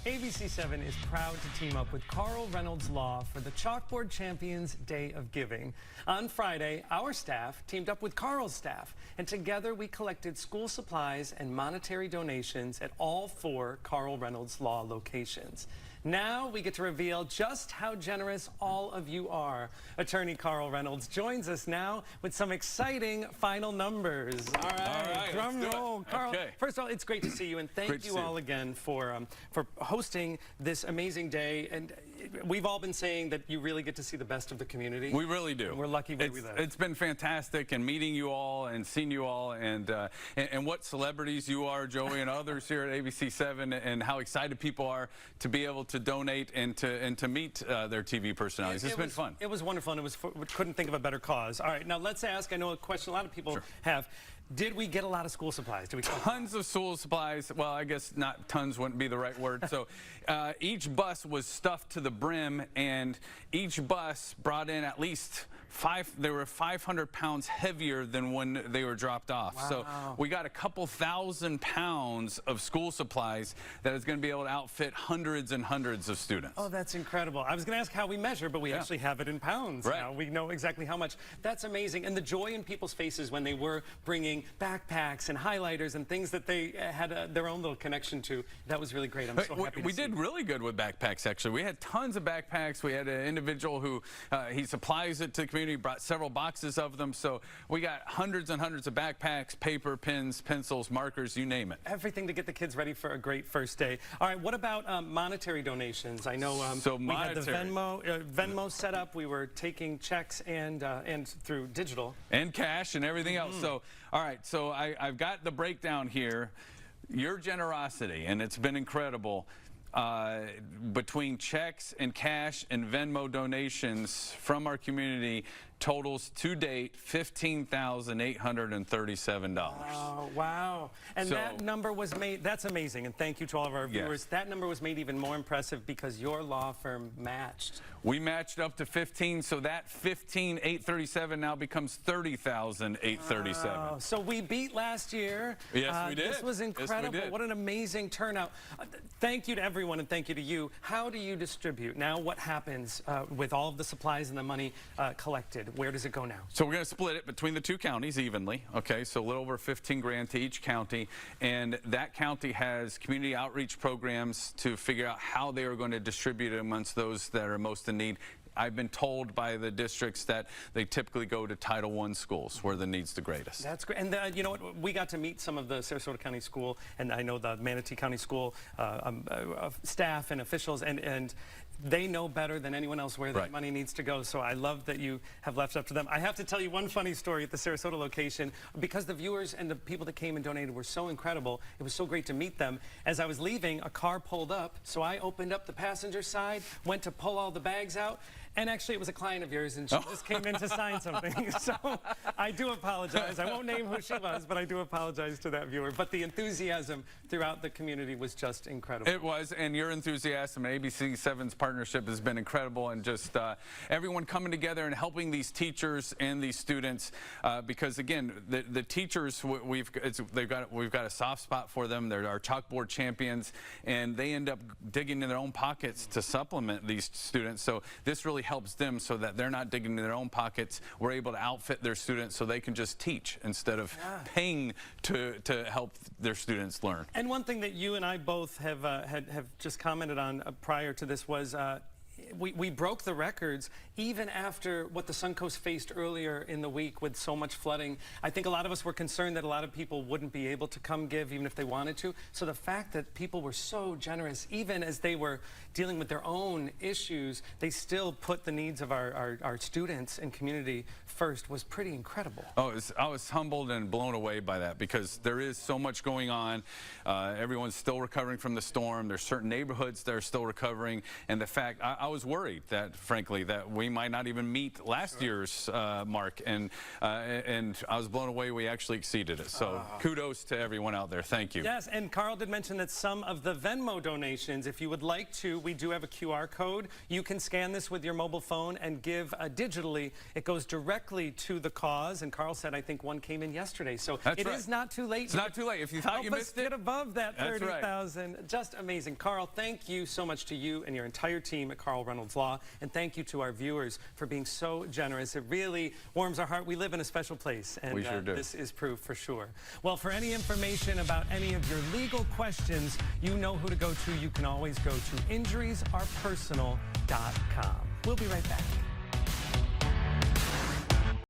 ABC7 is proud to team up with Carl Reynolds Law for the Chalkboard Champions Day of Giving. On Friday, our staff teamed up with Carl's staff, and together we collected school supplies and monetary donations at all 4 Carl Reynolds Law locations. Now we get to reveal just how generous all of you are. Attorney Carl Reynolds joins us now with some exciting final numbers. All right, drum roll. Carl, okay. First of all, it's great to see you, and thank you all again for hosting this amazing day. And we've all been saying that you really get to see the best of the community. We really do. And we're lucky where we live. It's been fantastic, and meeting you all and seeing you all, and what celebrities you are, Joey, and others here at ABC7, and how excited people are to be able to donate and to meet their TV personalities. It's been fun. It was wonderful, and we couldn't think of a better cause. All right, now let's ask. I know a question a lot of people have. Did we get a lot of school supplies? Did we tons of school supplies? Well, I guess not tons wouldn't be the right word. So each bus was stuffed to the brim, and each bus brought in at least they were 500 pounds heavier than when they were dropped off. Wow. So we got a couple thousand pounds of school supplies that is going to be able to outfit hundreds and hundreds of students. Oh, that's incredible. I was going to ask how we measure, but we actually have it in pounds now. We know exactly how much. That's amazing. And the joy in people's faces when they were bringing backpacks and highlighters and things that they had their own little connection to, that was really great. I'm so happy to see. We did really good with backpacks, actually. We had tons of backpacks. We had an individual who he supplies it to the community. He brought several boxes of them, so we got hundreds and hundreds of backpacks, paper, pens, pencils, markers, you name it. Everything to get the kids ready for a great first day. All right, what about monetary donations? I know we had the Venmo set up. We were taking checks and through digital. And cash and everything else. So, all right, so I've got the breakdown here. Your generosity, and it's been incredible. Between checks and cash and Venmo donations from our community totals to date $15,837. Oh, wow. And that number was made, that's amazing, and thank you to all of our viewers. Yes. That number was made even more impressive because your law firm matched. We matched up to 15, so that 15,837 now becomes 30,837. Oh, so we beat last year. Yes, we did. This was incredible. Yes, what an amazing turnout. Thank you to everyone, and thank you to you. How do you distribute? Now what happens with all of the supplies and the money collected? Where does it go now? So we're going to split it between the 2 counties evenly, okay? So a little over 15 grand to each county, and that county has community outreach programs to figure out how they are going to distribute it amongst those that are most in need. I've been told by the districts that they typically go to Title I schools where the need's the greatest. That's great. And you know what? We got to meet some of the Sarasota County School, and I know the Manatee County School staff and officials, and they know better than anyone else where that money needs to go. So I love that you have left it up to them. I have to tell you one funny story at the Sarasota location. Because the viewers and the people that came and donated were so incredible, it was so great to meet them. As I was leaving, a car pulled up, so I opened up the passenger side, went to pull all the bags out, and actually it was a client of yours, and she just came in to sign something. So I do apologize. I won't name who she was, but I do apologize to that viewer. But the enthusiasm throughout the community was just incredible. It was, and your enthusiasm and ABC7's partnership has been incredible, and just everyone coming together and helping these teachers and these students, because again, the teachers, we've got a soft spot for them. They're our chalkboard champions, and they end up digging in their own pockets to supplement these students. So this really helps them so that they're not digging in their own pockets. We're able to outfit their students so they can just teach instead of paying to help their students learn. And one thing that you and I both have just commented on prior to this was we broke the records even after what the Suncoast faced earlier in the week with so much flooding. I think a lot of us were concerned that a lot of people wouldn't be able to come give even if they wanted to. So the fact that people were so generous, even as they were dealing with their own issues, they still put the needs of our students and community first was pretty incredible. Oh, I was humbled and blown away by that because there is so much going on. Everyone's still recovering from the storm. There's certain neighborhoods that are still recovering. And the fact, I was worried that, frankly, that we might not even meet last year's mark, and I was blown away we actually exceeded it. So kudos to everyone out there. Thank you. Yes, and Carl did mention that some of the Venmo donations, if you would like to, we do have a QR code. You can scan this with your mobile phone and give digitally. It goes directly to the cause, and Carl said I think one came in yesterday. So it is not too late. It's not too late. If you thought you missed it, get above that 30,000. Right. Just amazing. Carl, thank you so much to you and your entire team at Carl Reynolds Law, and thank you to our viewers for being so generous. It really warms our heart. We live in a special place, and we sure do. This is proof for sure. Well, for any information about any of your legal questions, you know who to go to. You can always go to injuriesarepersonal.com. We'll be right back.